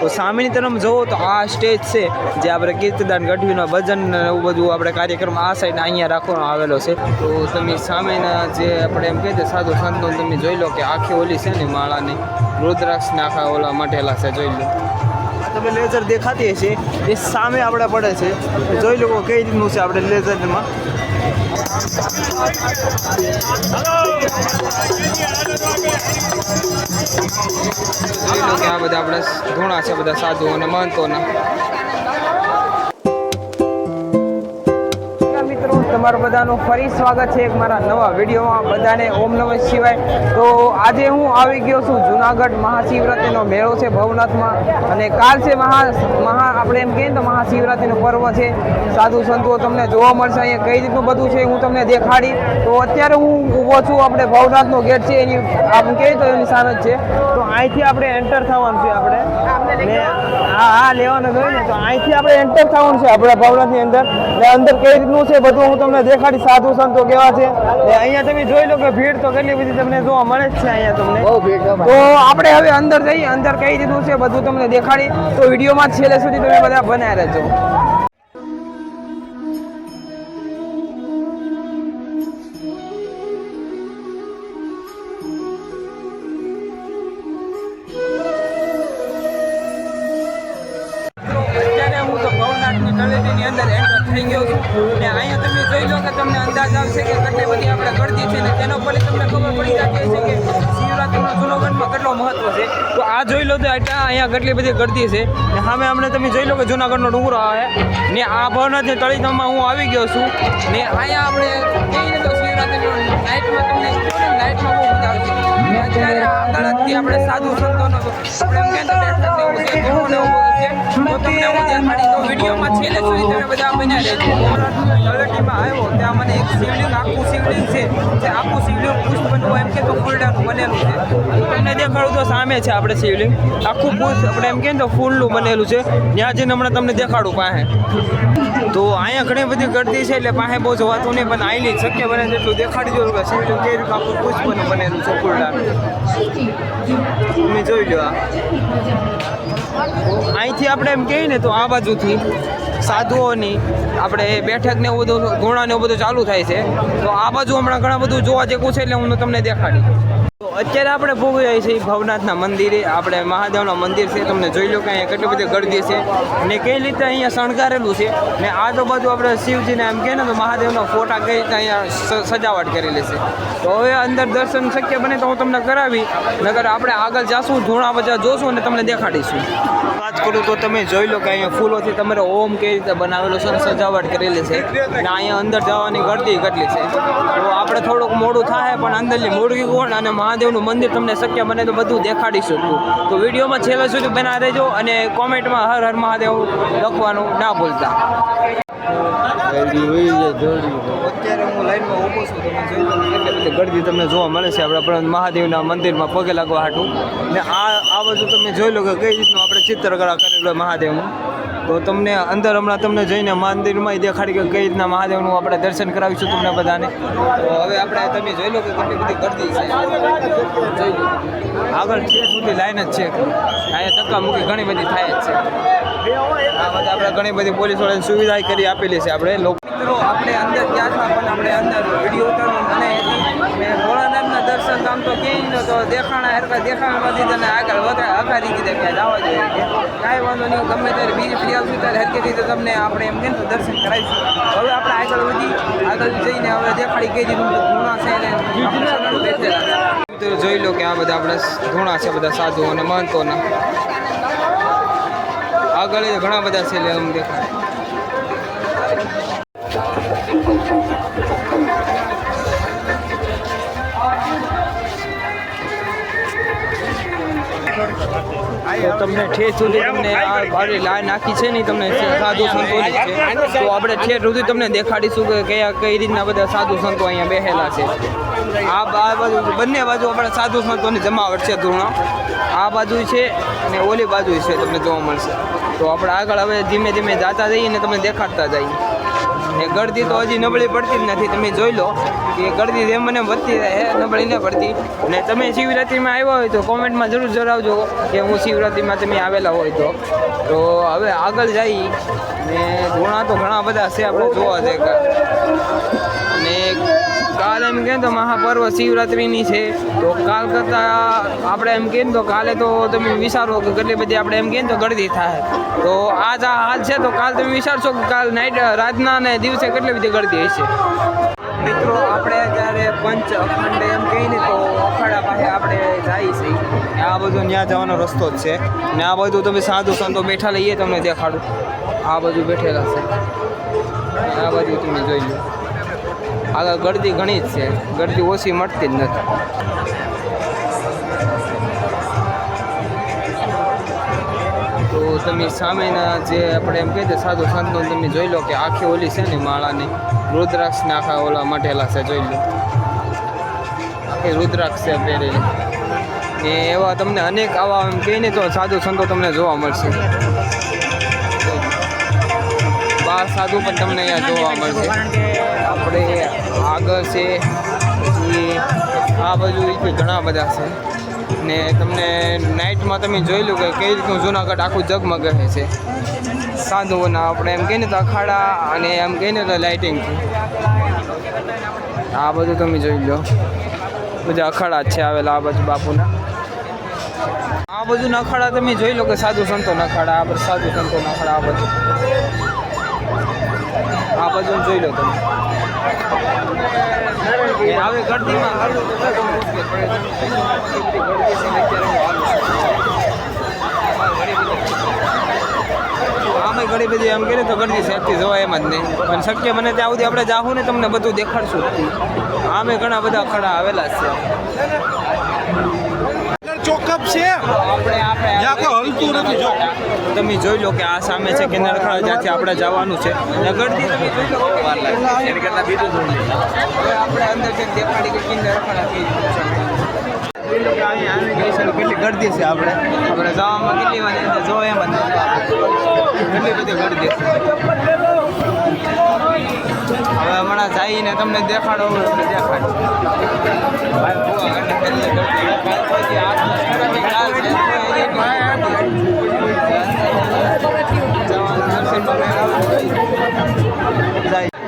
તો સામેની તરફ જુઓ તો આ સ્ટેજ છે જે આપણે કીર્તનદાન ગઢવીનો ભજન એવું બધું આપણે કાર્યક્રમ આ સાઈડ અહીંયા રાખવાનો આવેલો છે. તો તમે સામેના જે આપણે એમ કહીએ સાધુ સંતો તમે જોઈ લો કે આખી ઓલી છે ને માળાની રુદ્રાક્ષને આખા ઓલા મઢેલા છે. જોઈ લો તમે લેઝર દેખાતી છે એ સામે આપણે પડે છે. જોઈ લો કઈ રીતનું છે આપણે લેઝરમાં. જોઈ લો કે આ બધા આપણે ધૂણા છે બધા સાધુઓ અને મહંતોના. તમારું બધાનું ફરી સ્વાગત છે એક મારા નવા વિડીયોમાં. બધાને ઓમ નમઃ શિવાય. તો આજે હું આવી ગયો છું જુનાગઢ. મહાશિવરાત્રિનો મેળો છે ભવનાથમાં અને કાલ છે આપણે એમ કહીએ તો મહાશિવરાત્રિનો પર્વ છે. સાધુ સંતો તમને જોવા મળશે અહીંયા કઈ રીતનું બધું છે હું તમને દેખાડી. તો અત્યારે હું ઊભો છું આપણે ભવનાથનો ગેટ છે એની આપણે કહીએ તો એની સામે જ છે. તો અહીંથી આપણે એન્ટર થવાનું છે આપણે હા લેવાનું જોઈએ ને. તો અહીંથી આપણે એન્ટર થવાનું છે આપણે ભવનાથની અંદર. અંદર કઈ રીતનું છે બધું હું તમને દેખાડી. સાધુ સંતો કેવા છે અહીંયા તમે જોઈ લો કે ભીડ તો કેટલી બધી તમને જોવા મળે જ છે અહીંયા તમને. તો આપણે હવે અંદર જઈએ. અંદર કઈ રીતનું છે બધું તમને દેખાડી. તો વિડીયોમાં છેલ્લે સુધી તમે બધા બનાવી રહેજો. થઈ ગયો છું ને અહીંયા તમે જોઈ લો કે તમને અંદાજ આવશે કે કેટલી બધી આપણે ગળદી છે ને તેનો પછી તમને ખબર પડી જાય છે કે શિવરાત્રિનો જૂનાગઢમાં કેટલો મહત્વ છે. તો આ જોઈ લો તો અહીંયા કેટલી બધી ગળદી છે ને સામે અમને તમે જોઈ લો કે જૂનાગઢનો ડુંગરો આવે ને આ ભવનાથની તળીધામમાં હું આવી ગયો છું ને અહીંયા આપણે કહીએ તો શિવરાત્રિનો નાઇટમાં તમને નાઇટમાં બહુ મજા આવશે. અત્યારે આગળથી આપણે સાધુ સંતોનો આપણે એમ કહેતા તો તમને હું દેખાડી તો વિડીયોમાં છેલ્લે સુધી તમે બધા બન્યા રહેજો. તળેટીમાં આવ્યો ત્યાં મને એક શિવલિંગ આખું શિવલિંગ છે જે આખું શિવલિંગ પુષ્પનું એમ કે તો ફૂલડાનું બનેલું છે. તમને દેખાડું તો સામે છે આપણે શિવલિંગ આખું પુષ્પ આપણે એમ કહીએ તો ફૂલનું બનેલું છે. ત્યાં જઈને હમણાં તમને દેખાડું પાસે. તો અહીંયા ઘણી બધી ગળદી છે એટલે પાસે બહુ જવાતું નહીં પણ આઈલી શક્ય બને તેટલું દેખાડી દઉં કે શિવલિંગ કઈ રીતે આખું પુષ્પનું બનેલું છે ફૂલડાનું. તમે જોઈ લો અહીંથી આપણે એમ કહીએ ને તો આ બાજુથી સાધુઓની આપણે બેઠક ને એવું બધું ઘોડા ને એવું બધું ચાલુ થાય છે. તો આ બાજુ હમણાં ઘણા બધું જોવા જેવું છે એટલે હું તમને દેખાડી. તો અત્યારે આપણે ભોગવી જાય છે ભવનાથના મંદિરે. આપણે મહાદેવના મંદિર છે. તમને જોઈ લો કે અહીંયા કેટલી બધી ગળદી છે ને કઈ રીતે અહીંયા શણગારેલું છે ને આજુબાજુ આપણે શિવજીને એમ કહે ને તો મહાદેવના ફોટા કઈ રીતે અહીંયા સજાવટ કરેલી છે. તો હવે અંદર દર્શન શક્ય બને તો હું તમને કરાવી નગર આપણે આગળ જાશું ધૂણા બજાર જોશું અને તમને દેખાડીશું. વાત કરું તો તમે જોઈ લો કે અહીંયા ફૂલોથી તમારે ઓમ કઈ રીતે બનાવેલો છે સજાવટ કરેલી છે અને અહીંયા અંદર જવાની ગળદી કેટલી છે. તો આપણે થોડુંક મોડું થાય પણ અંદરની મૂળગી કોણ અને મહાદેવનું મંદિર તમને શક્ય બને તો બધું દેખાડીશું. તો વિડીયોમાં છેલ્લે સુધી બના રહેજો અને કોમેન્ટમાં હર હર મહાદેવ લખવાનું ના ભૂલતા. અત્યારે હું લાઈનમાં ઊભો છું. તમે જોઈ લો કેટલી બધી ગળદી તમને જોવા મળે છે આપણે મહાદેવના મંદિરમાં પગે લાગવા હાટું. ને આ બાજુ તમે જોઈ લો કે કઈ રીતનું આપણે ચિત્રકળા કરેલું મહાદેવનું. તો તમને અંદર હમણાં તમને જઈને મંદિરમાં દેખાડી કે કઈ રીતના મહાદેવનું આપણે દર્શન કરાવીશું તમને બધાને. તો હવે આપણે તમે જોઈ લો કે કેટલી બધી ગળદી છે. જોઈ લો આગળ છે સુધી લાઈન જ છે. અહીંયા ધક્કા મૂકી ઘણી બધી થાય જ છે. આ બધા આપણે ઘણી બધી પોલીસ વાળાની સુવિધા કરી આપેલી છે. આપણે મિત્રો આપણે અંદર ગયા હતા પણ આપણે અંદર વિડીયો ઉતારવાનું મને ભોળાનાથના દર્શન આમ તો ક્યાંય તો દેખાણા હરકા દેખાણામાંથી તને આગળ વધારે હકારી કીધે ક્યાં જવા જોઈએ કે કાંઈ વાંધો નહીં ગમે ત્યારે બીજી ફ્રી આવશું ત્યારે હરકી રીતે તમને આપણે એમ કે દર્શન કરાવીશું. હવે આપણે આગળ જઈને હવે દેખાડી કઈ દીધું ધૂણા છે એને બેઠેલા. જોઈ લો કે આ બધા આપણે ધૂણા છે બધા સાધુઓ અને મહંતોના. આગળ ઘણા બધા છે એટલે એમ દેખાય. તો તમને ઠેઠ સુધી તમને આ ભારી લાઈન નાખી છે ને તમને સાધુ સંતોની છે. તો આપણે ઠેઠ સુધી તમને દેખાડીશું કે કઈ રીતના બધા સાધુ સંતો અહીંયા બેઠેલા છે. આ બાજુ બંને બાજુ આપણે સાધુ સંતોની જમાવટ છે ધૂણો. આ બાજુ છે અને ઓલી બાજુ છે તમને જોવા મળશે. તો આપણે આગળ હવે ધીમે ધીમે જતા જઈએ ને તમને દેખાડતા જઈએ. એ ગળદી તો હજી નબળી પડતી જ નથી. તમે જોઈ લો કે ગળદી જેમ મને વધતી રહે નબળી ન પડતી. અને તમે શિવરાત્રિમાં આવ્યા હોય તો કોમેન્ટમાં જરૂર જણાવજો કે હું શિવરાત્રિમાં તમે આવેલા હોય તો હવે આગળ જઈ ને ધોણા તો ઘણા બધા છે આપણે જોવા છે. અને કાલ એમ કહે તો મહાપર્વ શિવરાત્રિની છે તો કાલ કરતાં આપણે એમ કહીએ તો કાલે તો તમે વિચારો કે કેટલી બધી આપણે એમ કહીએ તો ગળદી થાય. તો આજ આ હાલ છે તો કાલ તમે વિચારશો કે કાલ રાતના ને દિવસે કેટલી બધી ગળદી હશે. મિત્રો આપણે અત્યારે પંચ અખંડ એમ કહીને તો અખાડા પાસે આપણે જઈએ છીએ. આ બધું ત્યાં જવાનો રસ્તો જ છે ને આ બધું તમે સાધુ સંતો બેઠા લઈએ તમને દેખાડું. આ બધું બેઠેલા છે આ બધું તમે જોઈ લો. આગળ ગળદી ઘણી જ છે, ગળદી ઓછી મળતી જ નથી. તો તમે સામેના જે આપણે એમ કહીએ સાધુ સંતો તમે જોઈ લો કે આખી ઓલી છે ને માળાની રુદ્રાક્ષને આખા ઓલા મટેલા છે જોઈ લો. આખી રુદ્રાક્ષ છે પહેરેલી ને એવા તમને અનેક આવા એમ કહીને તો સાધુ સંતો તમને જોવા મળશે. બાર સાધુ પણ તમને અહીંયા જોવા મળશે. આપણે આગળ છે પછી આ બાજુ ઘણા બધા છે ને તમને નાઇટમાં તમે જોઈ લો કે કઈ રીતનું જૂનાગઢ આખું જગમગે છે સાધુઓના. આપણે એમ કહીને તો અખાડા અને એમ કહીને તો લાઇટિંગથી આ બધું તમે જોઈ લો. બધા અખાડા જ છે આવેલા આ બાજુ બાપુના. આ બધું અખાડા તમે જોઈ લો કે સાધુ સંતો અખાડા, આ બધું સાધુ સંતો અખાડા આ બધું જોઈ લો તમે. હવે ગળદીમાં આમે ઘણી બધી એમ કહીએ તો ગળદી સેફથી જોવાય એમ જ નહીં. પણ શક્ય મને ત્યાં સુધી આપણે જાહું ને તમને બધું દેખાડશું. આમે ઘણા બધા ખડા આવેલા છે. ચોકઅપ છે તમે જોઈ લો કે આ સામે છે કે નરખડા જ્યાંથી આપણે જવાનું છે ગળદી તમે જોઈ લો હવે આપણે અંદર જઈને દેખાડી કે નરખડા કેટલી ગળદી છે. આપણે જવામાં કેટલી વાર જો એમ જ કેટલી બધી ગળદી છે. હવે હમણાં જઈને તમને દેખાડો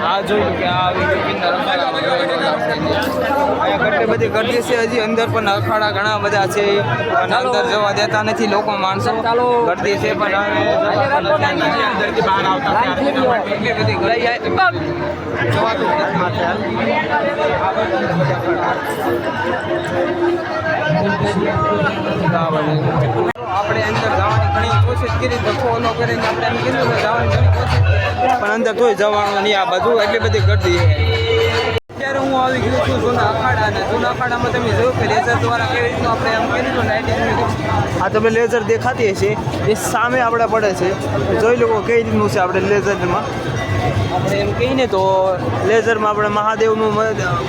આ જોયું કે આ કેટલી બધી ગળદી છે. હજી અંદર પણ અખાડા ઘણા બધા છે અને અંદર જવા દેતા નથી લોકો માણસો. ગળદી છે પણ અંદરથી બહાર આવતા એટલી બધી જવાતું આપણે અંદર જવાની ઘણી કોશિશ કરી ધક્કો ઓલો કરીને આપણે એમ કીધું કે જવાની ઘણી કોશિશ પણ અંદર તોય જવાનું નહીં. આ બધું એટલી બધી ગળદી છે. અત્યારે હું આવી ગયો છું જૂના અખાડા અને જૂના અખાડામાં તમે જોયું કે લેઝર દ્વારા કેવી રીતનું આપણે એમ કહીએ તો લાઇટિંગ આ તમે લેઝર દેખાતી હશે એ સામે આપણે પડે છે. જોઈ લો કઈ રીતનું છે આપણે લેઝરમાં. આપણે એમ કહીને તો લેઝરમાં આપણે મહાદેવનું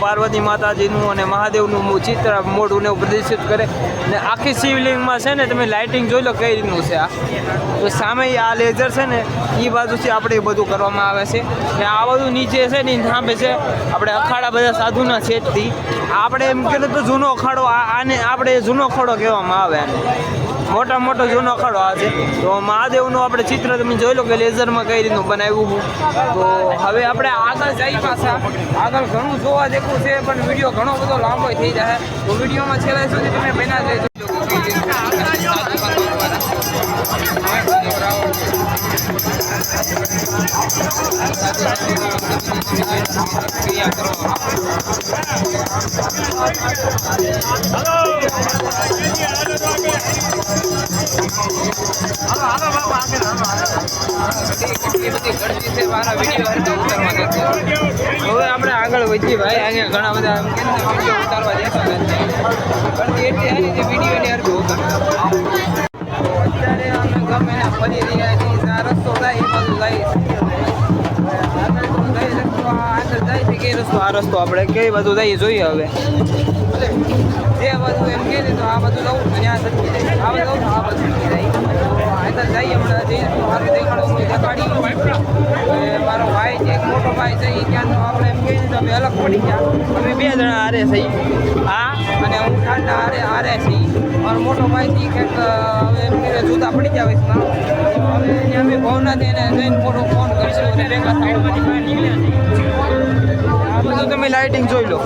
પાર્વતી માતાજીનું અને મહાદેવનું ચિત્ર મોઢું ને પ્રદર્શિત કરે ને આખી શિવલિંગમાં છે ને તમે લાઇટિંગ જોઈ લો કઈ રીતનું છે. આ તો સામે આ લેઝર છે ને એ બાજુથી આપણે એ બધું કરવામાં આવે છે ને આ બધું નીચે છે ને સામે છે આપણે અખાડા બધા સાધુના છેદથી આપણે એમ કહીએ તો જૂનો અખાડો આને આપણે જૂનો અખાડો કહેવામાં આવે. મોટા મોટો જૂનો અખાડો આ છે. તો મહાદેવનું આપણે ચિત્ર તમે જોઈ લો કે લેઝરમાં કઈ રીતનું બનાવ્યું. તો હવે આપણે આગળ જઈ પાછા આગળ ઘણું જોવા જેવું છે પણ વિડીયો ઘણો બધો લાંબો થઈ જાય તો વિડીયોમાં છેલ્લે સુધી તમે બના જજો. હવે આપણે આગળ વધીએ ભાઈ. અહીંયા ઘણા બધા વિડીયો ઉતારવા દેતા નથી વિડીયોની અર્થ અત્યારે અમે ગમે ફરી રહ્યા છીએ. આ રસ્તો થાય એ બધું જાય આ રસ્તો આપણે કઈ બધું જઈએ જોઈએ. હવે જે બધું એમ કહે તો આ બધું લઉં ત્યાં આ બધું આ બધું જાય જઈએ હમણાં જઈએ મારું દેખાડી મારો ભાઈ છે એક મોટો ભાઈ છે એ ક્યાંનો આપણે એમ કહીએ તો અમે અલગ પડી ગયા. અમે 2 જણા હારે છીએ, હા, અને હું ઠાંડા હારે છીએ. મારો મોટો ભાઈ છે કંઈક હવે મેરે જુદા પડી ગયા વયસમાં. હવે અમે ભાવનાથી એને જઈને ફોન કરીશું અને ભેગા સાઈડમાંથી બહાર નીકળ્યા છીએ. આ બધું તમે લાઇટિંગ જોઈ લો.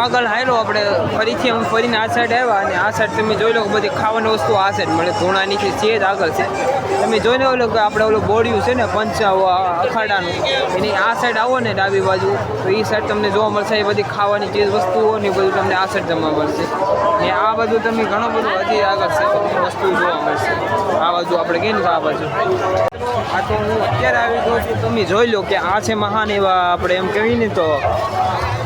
આગળ હાલો આપણે ફરીથી અમે ફરીને આ સાઈડ આવ્યા અને આ સાઈડ તમે જોઈ લો કે બધી ખાવાની વસ્તુ આ સાઈડ મળે. ધોણાની છે જ આગળ છે. તમે જોઈ લો કે આપણે ઓલું બોડિયું છે ને અખાડાનું, એની આ સાઈડ આવો ને ડાબી બાજુ તો એ સાઈડ તમને જોવા મળશે. એ બધી ખાવાની ચીજ વસ્તુઓ ને બધું તમને આ સાઈડ જમવા મળશે. ને આ બધું તમે ઘણું બધું હજી આગળ છે વસ્તુ જોવા મળશે. આ બાજુ આપણે કહીએ ને તો આ બાજુ. આ તો હું અત્યારે આવી ગયો છું. તમે જોઈ લો કે આ છે મહાન એવા આપણે એમ કહીએ ને તો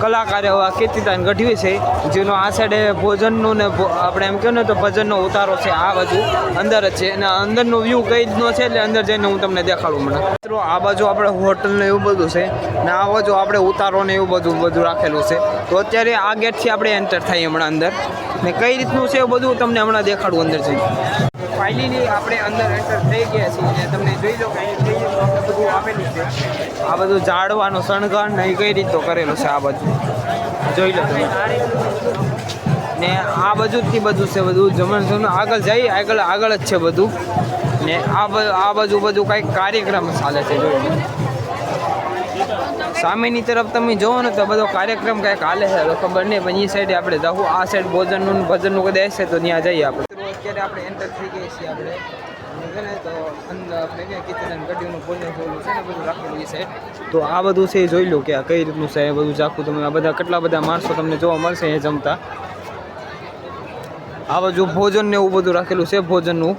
કલાકાર એવા કીર્તિદાન ગઢવી છે, જેનો આ સાઈડે ભોજનનું ને આપણે એમ કહ્યું ને તો ભજનનો ઉતારો છે. આ બાજુ અંદર જ છે અને અંદરનો વ્યૂ કઈ રીતનો છે એટલે અંદર જઈને હું તમને દેખાડું મને. મિત્રો આ બાજુ આપણે હોટલ ને એવું બધું છે ને આ બાજુ આપણે ઉતારો ને એવું બધું રાખેલું છે. તો અત્યારે આ ગેટથી આપણે એન્ટર થઈએ હમણાં અંદર ને કઈ રીતનું છે એવું બધું તમને હમણાં દેખાડું અંદર જઈને. ફાઇનલી આપણે અંદર એન્ટર થઈ ગયા છીએ અને તમને જોઈ લો કે અહીં બધું આપેલું છે. આ બધું ઝાડવાનો શણગાર ને એ કઈ રીતનો કરેલો છે. આ બાજુ જોઈ લો તમે ને આ બાજુથી બધું છે. બધું જમણ આગળ જઈ આગળ જ છે બધું ને આ બાજુ બધું કંઈક કાર્યક્રમ ચાલે છે. જોઈ લો સામેની તરફ તમે જોવો ને તો બધો કાર્યક્રમ કંઈક હાલે છે. ખબર નહીં પણ એ સાઈડે આપણે જવું. આ સાઈડ ભોજનનું ભજનનું કદાચ હશે તો ત્યાં જઈએ આપણે. અત્યારે આપણે એન્ટર થઈ ગયા છીએ. આપણે તો અંદર આપણે કીર્તિદાન ગઢવીનું ભોજન જોયેલું છે ને બધું રાખેલું એ સાઈડ. તો આ બધું છે એ જોઈ લો કે આ કઈ રીતનું છે એ બધું ચાખું તમે. આ બધા કેટલા બધા માણસો તમને જોવા મળશે એ જમતા. આ બાજુ ભોજન ને એવું બધું રાખેલું છે ભોજનનું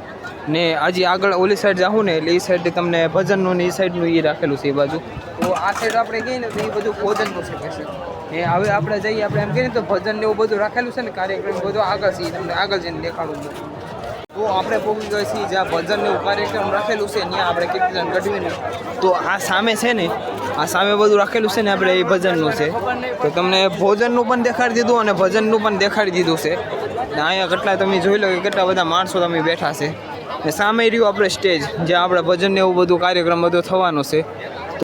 ને હજી આગળ ઓલી સાઈડ જાઉં ને એટલે એ સાઈડ તમને ભજનનું ને એ સાઈડનું એ રાખેલું છે એ બાજુ. તો આ સાઈડ આપણે કહીએ ને તો એ બધું ભોજનનું છે પછી. એ હવે આપણે જઈએ આપણે એમ કહીએ તો ભજન ને એવું બધું રાખેલું છે ને કાર્યક્રમ બધું આગળ છે તમને આગળ જઈને દેખાડું. તો આપણે પહોંચી ગયા છીએ જ્યાં ભજન ને એવું કાર્યક્રમ રાખેલું છે ત્યાં આપણે કીર્તિદાન ગઢવીનું. તો આ સામે છે ને આ સામે બધું રાખેલું છે ને આપણે એ ભજનનું છે. તો તમને ભોજનનું પણ દેખાડી દીધું અને ભજનનું પણ દેખાડી દીધું છે. ને અહીંયા કેટલા તમે જોઈ લો કે કેટલા બધા માણસો તમે બેઠા છે ને સામે રહ્યું આપણે સ્ટેજ જ્યાં આપણે ભજન ને એવું બધું કાર્યક્રમ બધો થવાનો છે.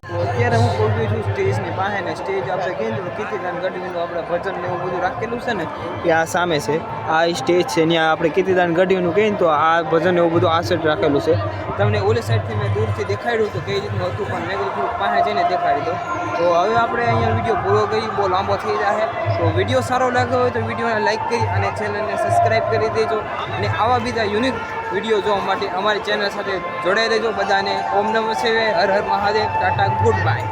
તો અત્યારે હું પહોંચ્યો છું સ્ટેજની પાસે ને સ્ટેજ આપણે કહીએ તો કીર્તિદાન ગઢવીનું આપણે ભજન ને એવું બધું રાખેલું છે ને એ આ સામે છે. આ સ્ટેજ છે ત્યાં આપણે કીર્તિદાન ગઢવીનું કહીએ તો આ ભજન એવું બધું આ સાઈડ રાખેલું છે. તમને ઓલી સાઈડથી મેં દૂરથી દેખાડ્યું તો કઈ રીતનું હતું પણ મેં કીધું પાસે જઈને દેખાડી દો. તો હવે આપણે અહીંયા વિડીયો પૂરો કરી બહુ લાંબો થઈ જાય. તો વિડીયો સારો લાગ્યો હોય તો વિડીયોને લાઇક કરી અને ચેનલને સબસ્ક્રાઈબ કરી દેજો અને આવા બીજા યુનિક વિડીયો જોવા માટે અમારી ચેનલ સાથે જોડાઈ રહેજો. બધાને ઓમ નમઃ શિવાય, હર હર મહાદેવ, ટાટા, ગુડ બાય.